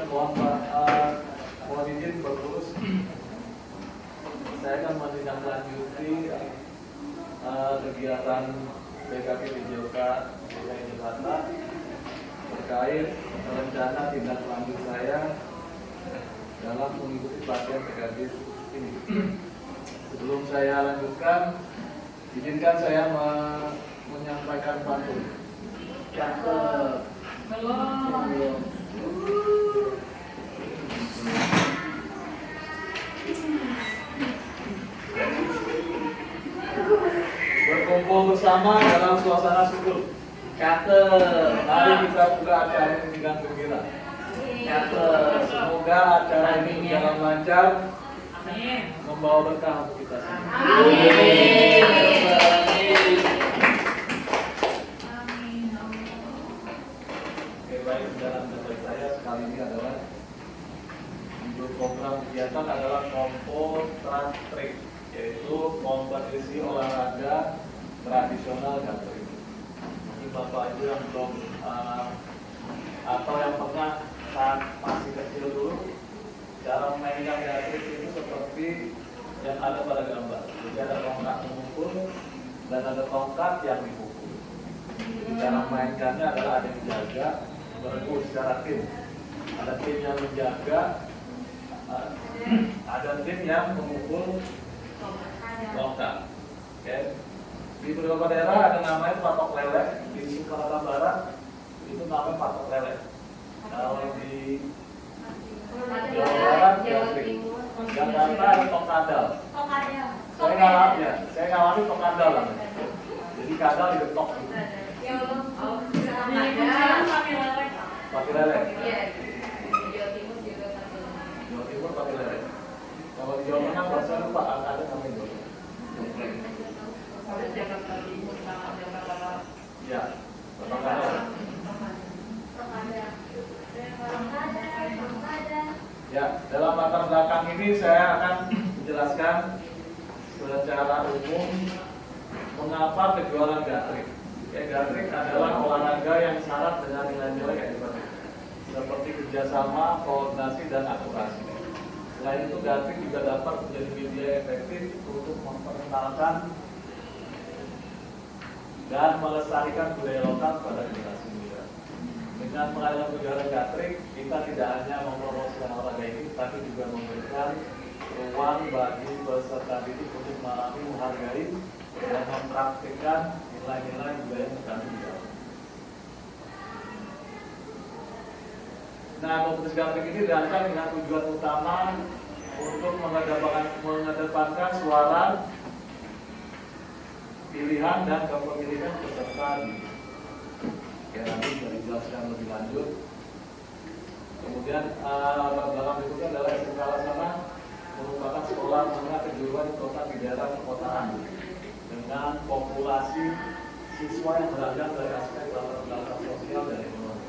mohon izin berurus. Saya akan menindaklanjuti kegiatan BKP PJOK DKI Jakarta terkait rencana tindak lanjut saya dalam mengikuti pelatihan PKP ini. Sebelum saya lanjutkan, izinkan saya menyampaikan pantun. Cakep. Belum. Berkumpul bersama dalam suasana syukur. Cakep. Mari kita buka acara ini dengan gembira. Cakep. Semoga acara ini berjalan lancar. Amin. Membawa berkah untuk kita semua. Amin. Oke, baik, jalan dari saya sekali ini adalah untuk program kegiatan adalah Kompo Trantrik, yaitu kompetisi olahraga tradisional gathering. Ini Bapak Ibu yang belum atau yang pernah saat masih kecil dulu, cara memainkan gathering itu seperti yang ada pada gambar. Jadi ada tongkat memukul dan ada tongkat yang dipukul. Jadi cara memainkannya adalah ada yang menjaga, beregu secara tim. Ada tim yang menjaga, ada tim yang memukul tongkat. Oke. Di beberapa daerah ada namanya patok lele. Di Sumatera Barat itu namanya patok lele. Kalau di Jawa Barat, Jakarta ada tongkadal. Saya ngalami tongkadal lah. Jadi kadal digetok. Pakai lele. Jawa Timur pakai lele. Kalau di Jawa Tengah saya lupa ada namanya Jawa. Ya, tongkadal. Ya, dalam latar belakang ini saya akan menjelaskan secara umum mengapa kejuaraan gathering. Gathering adalah olahraga yang syarat dengan nilai-nilai seperti kerjasama, koordinasi, dan akurasi. Selain itu, gathering juga dapat menjadi media efektif untuk memperkenalkan dan melestarikan budaya lokal pada generasi muda. Dengan mengadakan kejuaraan gathering, kita tidak hanya mempromosikan olahraga ini, tapi juga memberikan ruang bagi peserta didik untuk mengalami, menghargai, dan mempraktikkan nilai-nilai budaya yang terkandung di dalam. Nah, kompetisi gathering ini dirancang dengan tujuan utama untuk mengedepankan suara, pilihan, dan kepemilikan peserta didik. Oke, nanti bisa dijelaskan lebih lanjut. Kemudian dalam berikutnya adalah SMK Laksana merupakan sekolah menengah kejuruan kota di daerah perkotaan dengan populasi siswa yang beragam dari aspek latar belakang sosial dan ekonomi.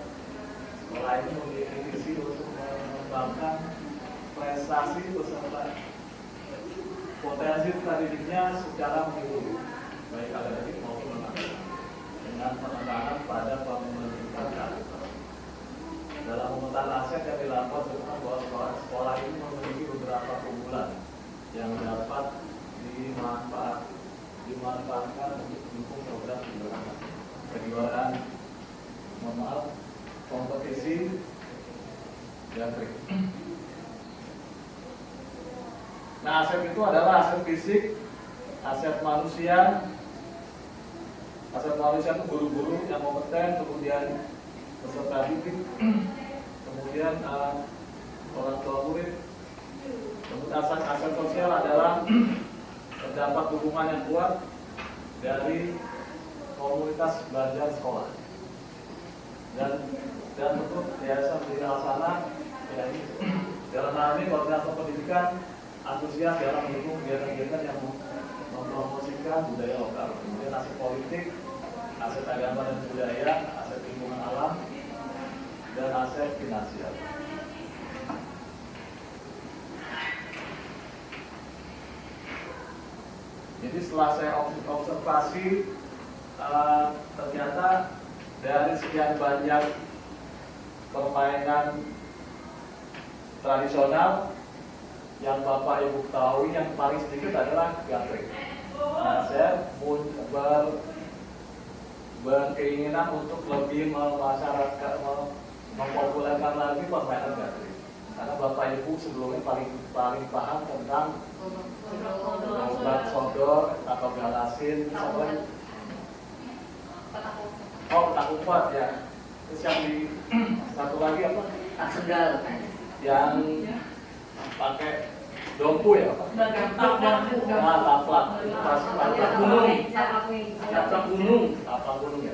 Sekolah ini memiliki visi untuk mengembangkan prestasi peserta, potensi didiknya secara menyeluruh, baik akademik maupun non-akademik, dengan penekanan pada pembentukan karakter. Dalam pemetaan aset yang dilakukan terutama bahwa sekolah ini memiliki beberapa keunggulan yang dapat dimanfaatkan untuk mendukung program kejuaraan kompetisi gathering. Nah, aset itu adalah aset fisik, aset manusia. Aset manusia itu guru-guru yang kompeten, kemudian peserta didik, kemudian orang tua murid. Kemudian aset sosial adalah terdapat dukungan yang kuat dari komunitas belajar sekolah. Dan bentuk Yayasan Budi Laksana, ya ini dalam hal ini koordinator pendidikan antusias dalam mendukung kegiatan-kegiatan yang mempromosikan budaya lokal. Kemudian aset politik, aset agama dan budaya, aset lingkungan alam, dan aset finansial. Jadi setelah saya observasi, ternyata dari sekian banyak permainan tradisional yang Bapak Ibu ketahui yang paling sedikit adalah gathering. Nah, saya berkeinginan untuk lebih memasyarakat, mempopulerkan lagi permainan gathering. Karena Bapak Ibu sebelumnya paling paham tentang obat sodor atau galasin, apa? Oh, petak umpet ya. Terus yang di satu lagi apa? Segal. Yang pakai dompu ya Pak? Nah, taplak. Itu pasti taplak gunung. Taplak gunung ya.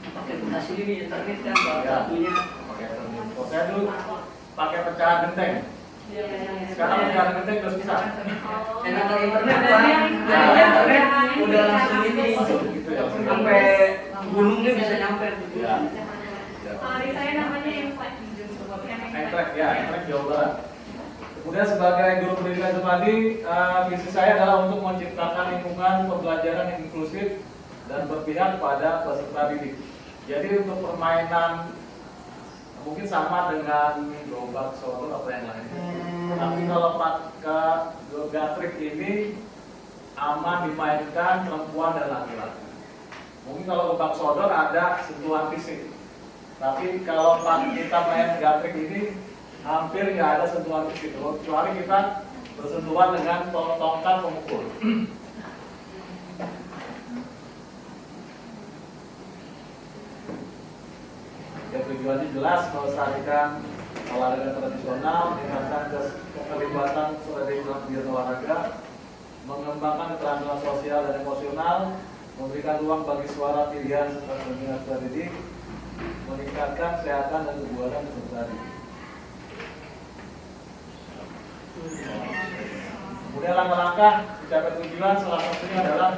Pakai bekas ini internet kan Ya. punya. Pakai internet. Kalau saya dulu pakai pecahan genteng. Sekarang pecahan genteng udah susah. Enak pakai internet Pak. Internet udah langsung ini Gitu ya. sampai gunungnya bisa nyampe gitu. Ya. Hari saya namanya Entrek ya, Entrek Jawa Barat. Kemudian sebagai guru pendidikan Jepandi, visi saya adalah untuk menciptakan lingkungan pembelajaran yang inklusif dan berpihak pada peserta didik. Jadi untuk permainan mungkin sama dengan lomba sodor atau yang lainnya. Tapi kalau gathering ini aman dimainkan perempuan dan laki-laki. Mungkin kalau lomba sodor ada sentuhan fisik. Tapi kalau kita main gathering ini hampir nggak ada sentuhan fisik, kecuali kita bersentuhan dengan tongkat pemukul. Ya, tujuannya jelas melestarikan olahraga tradisional, meningkatkan keterlibatan strategi kegiatan olahraga, mengembangkan keterampilan sosial dan emosional, memberikan ruang bagi suara pilihan serta pembinaan didik, meningkatkan kesehatan dan kebugaran peserta didik. Kemudian langkah-langkah mencapai tujuan salah satunya adalah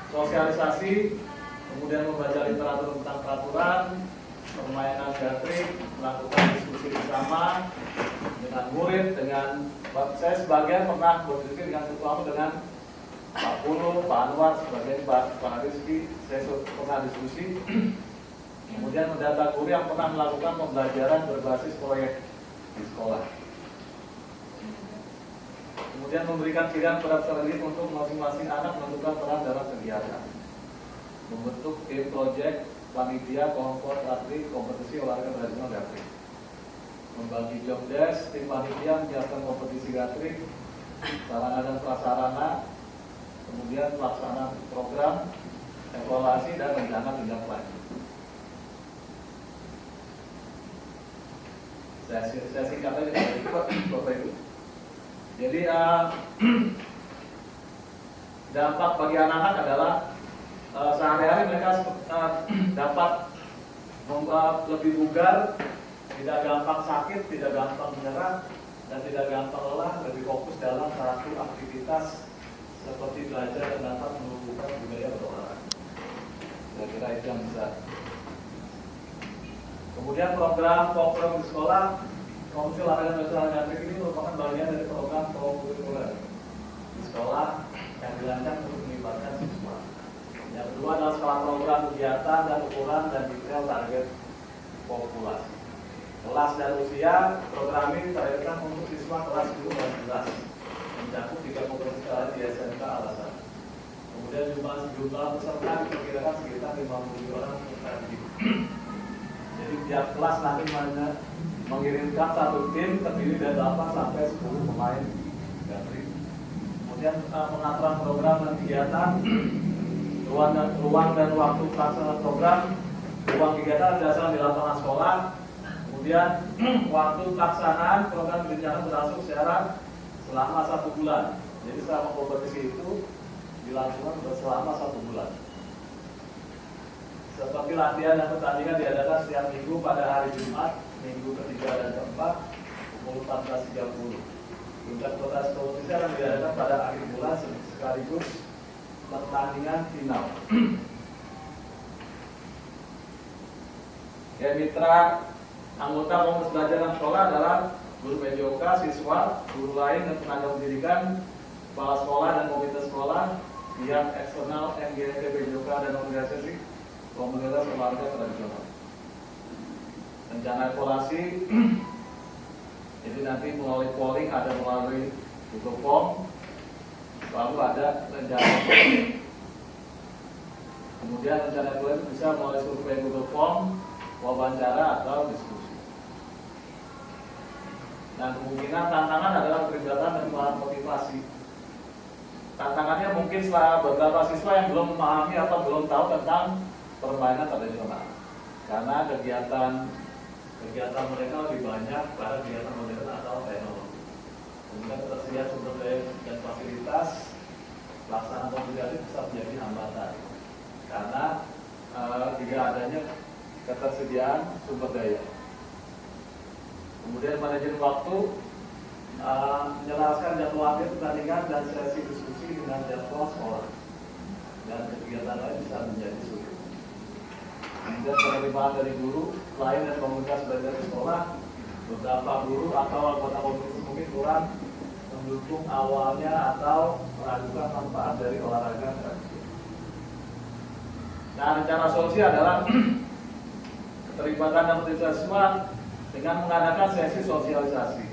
sosialisasi, kemudian membaca literatur tentang peraturan, permainan gathering, melakukan diskusi bersama dengan murid, dengan saya sebagian pernah berdiskusi dengan ketua dengan Pak Pulu, Pak Anwar, sebagian Pak Rizky, saya pernah diskusi. Kemudian mendata guru yang pernah melakukan pembelajaran berbasis proyek di sekolah. Kemudian memberikan pilihan pada peserta didik untuk masing-masing anak menentukan peran dalam kegiatan. Membentuk tim project, panitia, kelompok atlet, kompetisi olahraga tradisional gathering. Membagi job desk, tim panitia menyiapkan kompetisi gathering, sarana dan prasarana, kemudian pelaksanaan program, evaluasi dan rencana tindak lanjut. Saya singkat aja dari Bapak Ibu. Jadi dampak bagi anak-anak adalah sehari-hari mereka dapat lebih bugar, tidak gampang sakit, tidak gampang menyerah, dan tidak gampang lelah, lebih fokus dalam satu aktivitas seperti belajar dan dapat menumbuhkan budaya berolahraga. Saya kira itu yang bisa. Kemudian program di sekolah, Komisi Olahraga Nasional Gathering ini merupakan bagian dari program kurikuler di sekolah yang dirancang untuk melibatkan siswa. Yang kedua adalah skala program kegiatan dan ukuran dan detail target populasi. Kelas dan usia, program ini ditargetkan untuk siswa kelas 10 dan 11, mencakup 3 kompetensi di SMK Alasan. Kemudian jumlah peserta diperkirakan sekitar 50 orang peserta didik. Jadi tiap kelas nanti mengirimkan satu tim terdiri dari 8 sampai 10 pemain gathering. Kemudian pengaturan program dan kegiatan, ruang dan waktu pelaksanaan program, ruang kegiatan berdasarkan di lapangan sekolah. Kemudian waktu pelaksanaan program berencana berlangsung secara selama 1 bulan. Jadi selama kompetisi itu dilangsungkan selama 1 bulan. Seperti latihan dan pertandingan diadakan setiap minggu pada hari Jumat, minggu ketiga dan keempat, pukul 14.30. Puncak kompetisi akan diadakan pada akhir bulan sekaligus pertandingan final. Ya, mitra anggota komunitas belajar dan sekolah adalah guru PJOK, siswa, guru lain dan tenaga pendidikan, kepala sekolah dan komunitas sekolah, pihak eksternal MGT PJOK dan organisasi komunitas olahraga tradisional. Dan rencana evaluasi. Jadi nanti melalui polling, ada melalui Google Form, lalu ada rencana polling. Kemudian rencana polling bisa melalui survei Google Form, wawancara atau diskusi. Nah, kemungkinan tantangan adalah keterlibatan dan motivasi. Tantangannya mungkin setelah beberapa siswa yang belum memahami atau belum tahu tentang permainan tradisional, karena kegiatan mereka lebih banyak pada kegiatan modern atau teknologi. Kemudian ketersediaan sumber daya dan fasilitas pelaksanaan komunikasi bisa menjadi hambatan karena tidak adanya ketersediaan sumber daya. Kemudian manajemen waktu, menjelaskan jadwal akhir pertandingan dan sesi diskusi dengan jadwal sekolah dan kegiatan lain bisa menjadi sulit. Kemudian penerimaan dari guru, klien dan komunitas belajar di sekolah, beberapa guru atau anggota komunitas mungkin kurang mendukung awalnya atau meragukan manfaat dari olahraga tradisional. Nah, rencana solusi adalah keterlibatan dan partisipasi siswa dengan mengadakan sesi sosialisasi.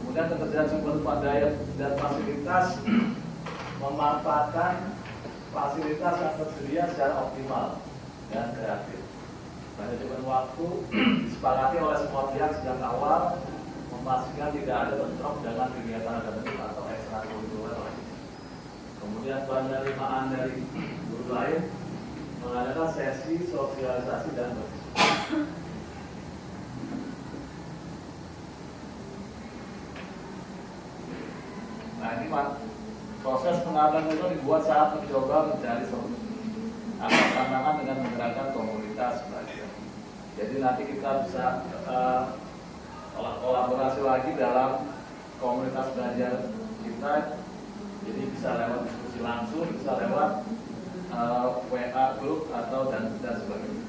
Kemudian ketersediaan sumber daya dan fasilitas, memanfaatkan fasilitas yang tersedia secara optimal dan kreatif. Manajemen waktu disepakati oleh semua pihak sejak awal, memastikan tidak ada bentrok dengan kegiatan akademik atau ekstrakurikuler lain. Kemudian penerimaan dari guru lain, mengadakan sesi sosialisasi dan berdiskusi. Nah, ini proses pengambilan itu dibuat saat mencoba mencari solusi atas tantangan dengan menggerakkan komunitas belajar. Jadi nanti kita bisa kolaborasi lagi dalam komunitas belajar kita. Jadi bisa lewat diskusi langsung, bisa lewat WA grup atau dan sebagainya.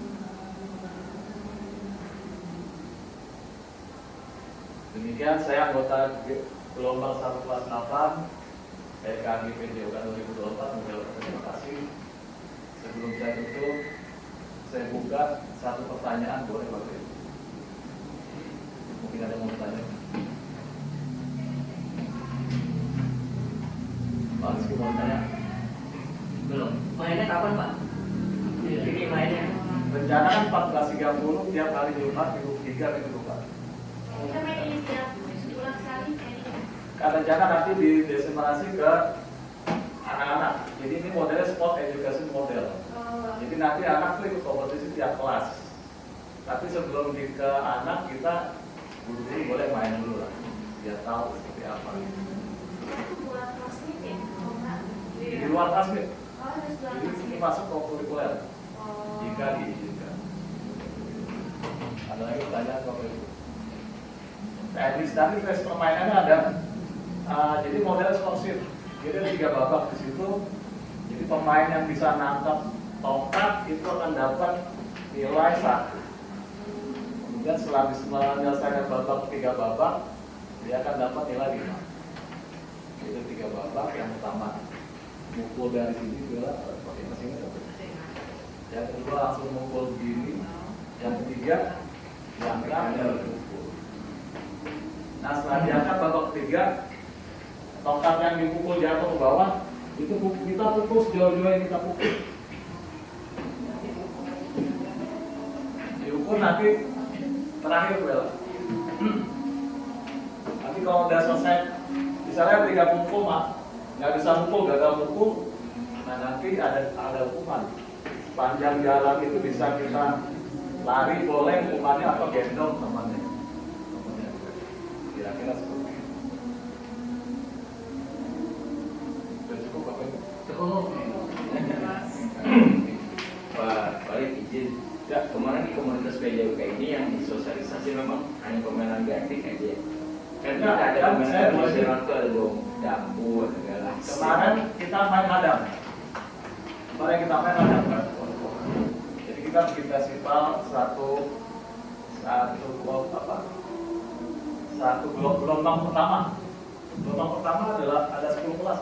Demikian saya anggota gelombang 1 kelas 8 PKG PJOK 2024 mengucapkan terima kasih. Sebelum saya tutup, saya buka satu pertanyaan, boleh Bapak Ibu? Mungkin ada yang mau bertanya. Pak Rizky mau bertanya? Belum. Mainnya kapan, Pak? Ini mainnya. Rencana kan 14.30 tiap hari Jumat, Minggu 3, Minggu 4. Kita main ini setiap sebulan sekali kayaknya. Kan rencana nanti didesimasi ke anak-anak. Jadi ini modelnya sport education model. Jadi nanti anak tuh ikut kompetisi tiap kelas. Tapi sebelum ke anak, kita guru-guru boleh main dulu lah, biar tahu seperti apa. Itu buat klasmit ya? Di luar klasmit. Oh, harus buat Jadi ini klasmit. masuk ke kurikuler. Oh. Jika diizinkan. Ada lagi pertanyaan Bapak Ibu? Teknis tadi tes permainannya ada. Jadi model sportsir. Jadi ada 3 babak di situ. Jadi pemain yang bisa nangkap tongkat itu akan dapat nilai 1. Kemudian setelah menyelesaikan babak 3 babak, dia akan dapat nilai 5. Itu 3 babak. Yang pertama mukul dari sini juga pakai mesin. Yang kedua langsung mukul begini. Yang ketiga diangkat dan dipukul. Nah, setelah diangkat babak 3, tongkat yang dipukul jatuh ke bawah, itu kita pukul sejauh-jauh yang kita pukul. Diukur nanti terakhir bel. Nanti kalau udah selesai, misalnya 3 pukul nggak bisa pukul, gagal pukul, nah nanti ada hukuman. Sepanjang jalan itu bisa kita lari boleh, hukumannya atau gendong temannya. Kira-kira seperti itu. Sudah cukup Bapak Ibu? Cukup. Pak Balik izin. Ya, kemarin di komunitas PJOK ini yang disosialisasi memang hanya permainan ganti aja. Kan kita ada permainan tradisional itu ada dapur, segala. Kemarin kita main hadam. Kan? Jadi kita bikin festival satu gelombang pertama. Gelombang pertama adalah ada 10 kelas.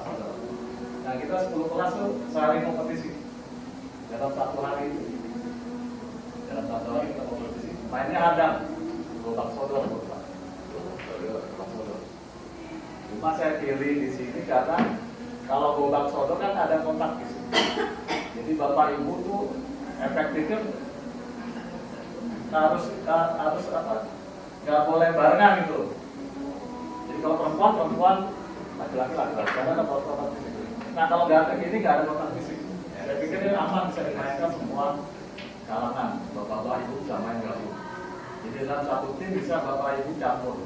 Nah, kita 10 kelas tuh saling kompetisi dalam 1 hari itu. Dalam 1 hari kita kompetisi. mainnya hadang, gobak sodor. Cuma saya pilih di sini karena kalau gobak sodor kan ada kontak di sini. Jadi bapak ibu tuh efektifnya harus apa? Nggak boleh barengan gitu. Jadi kalau perempuan, laki-laki, karena ada kontak fisik. Nah kalau nggak ada gini nggak ada kontak fisik. Saya pikir ini aman, bisa dimainkan semua kalangan, bapak ibu bisa main gabung. Jadi dalam satu tim bisa bapak ibu campur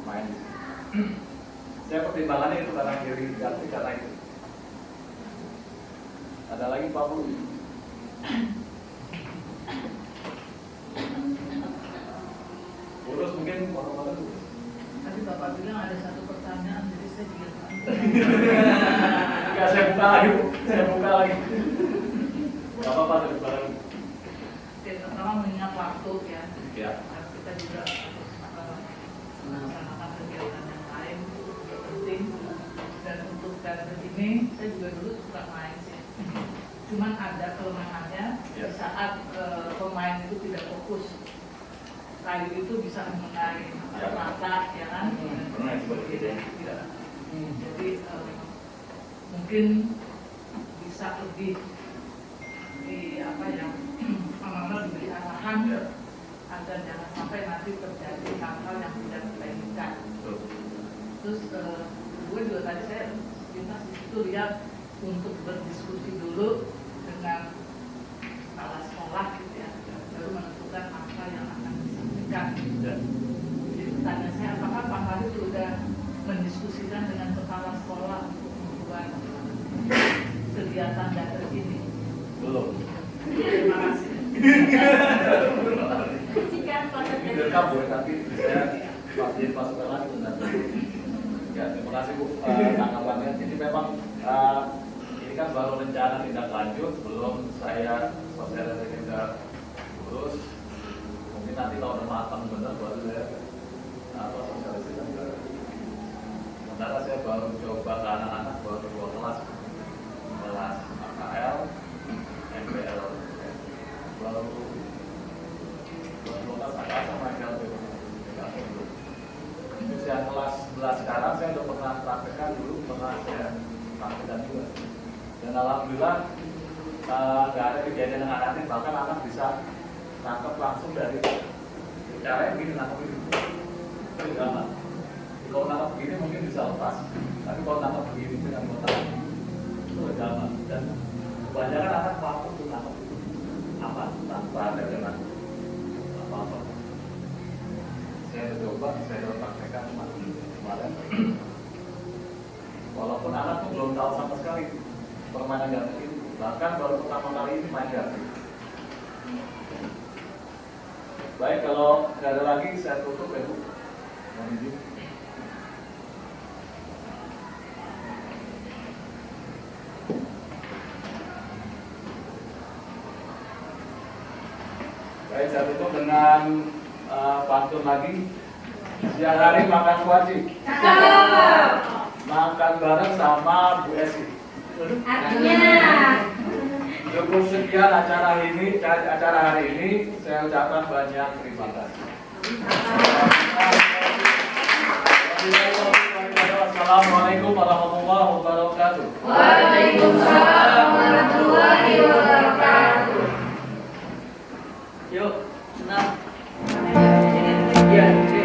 main. Saya pertimbangannya itu karena kiri ganti karena itu. Ada lagi Pak Bu? Urus mungkin foto-foto dulu. Tadi Bapak bilang ada satu pertanyaan, jadi saya juga Enggak, saya buka lagi Bu. Saya buka lagi. Gak apa-apa, saya buka lagi. pertama mengingat waktu ya. Ya. Kita juga melaksanakan kegiatan yang lain penting. Dan untuk daerah ini, saya juga dulu suka main sih. Cuman ada kelemahannya Ya. di saat pemain itu tidak fokus. Kayu itu bisa mengenai Ya. mata, ya kan? Pernah seperti itu ya? Tidak. Jadi mungkin bisa lebih di apa ya, amanah diberi arahan Ya. agar jangan sampai nanti terjadi hal-hal yang tidak kita inginkan. Betul. Terus gue juga tadi saya pintas di situ lihat untuk berdiskusi dulu dengan kepala sekolah gitu ya, baru menentukan apa yang akan disampaikan. Ya. Jadi pertanyaan saya, apakah Pak Farid sudah mendiskusikan dengan kepala sekolah untuk membuat kegiatan datar ini? Belum. Terima kasih. Jika proses Ini direkam Bu, tapi saya pasti masukkan lagi benar. Ya, terima kasih Bu tanggapannya. Jadi memang ini kan baru rencana tindak lanjut, belum saya sosialisasi tindak urus. Mungkin nanti kalau udah matang benar baru saya sosialisasi tindak. Sementara saya baru coba ke anak-anak baru 2 kelas, kelas AKL, MPL, baru 2 kelas AKL sama MPL. Terus yang kelas 11 sekarang saya udah pernah praktekkan dulu, pernah saya praktekkan juga. Dan alhamdulillah nggak ada kejadian yang aneh, bahkan anak bisa nangkep langsung dari caranya begini, nangkep ini. Itu gampang. Kalau nangkep begini mungkin bisa lepas, tapi kalau nangkep begini dengan kotak itu gampang. Dan kebanyakan anak mampu tuh nangkep itu aman tanpa ada dengan apa-apa. Saya coba, saya praktekkan kemarin. Walaupun anak tuh belum tahu sama sekali permainan ganti itu, bahkan baru pertama kali ini main ganti. Baik, kalau nggak ada lagi saya tutup ya Bu. Mohon izin. Baik, saya tutup dengan pantun lagi. Siang hari makan kuaci. Makan bareng sama Bu Esi. artinya Cukup sekian acara hari ini. Saya ucapkan banyak terima kasih. Assalamualaikum warahmatullahi wabarakatuh. Waalaikumsalam warahmatullahi wabarakatuh. Yuk, senang. Iya.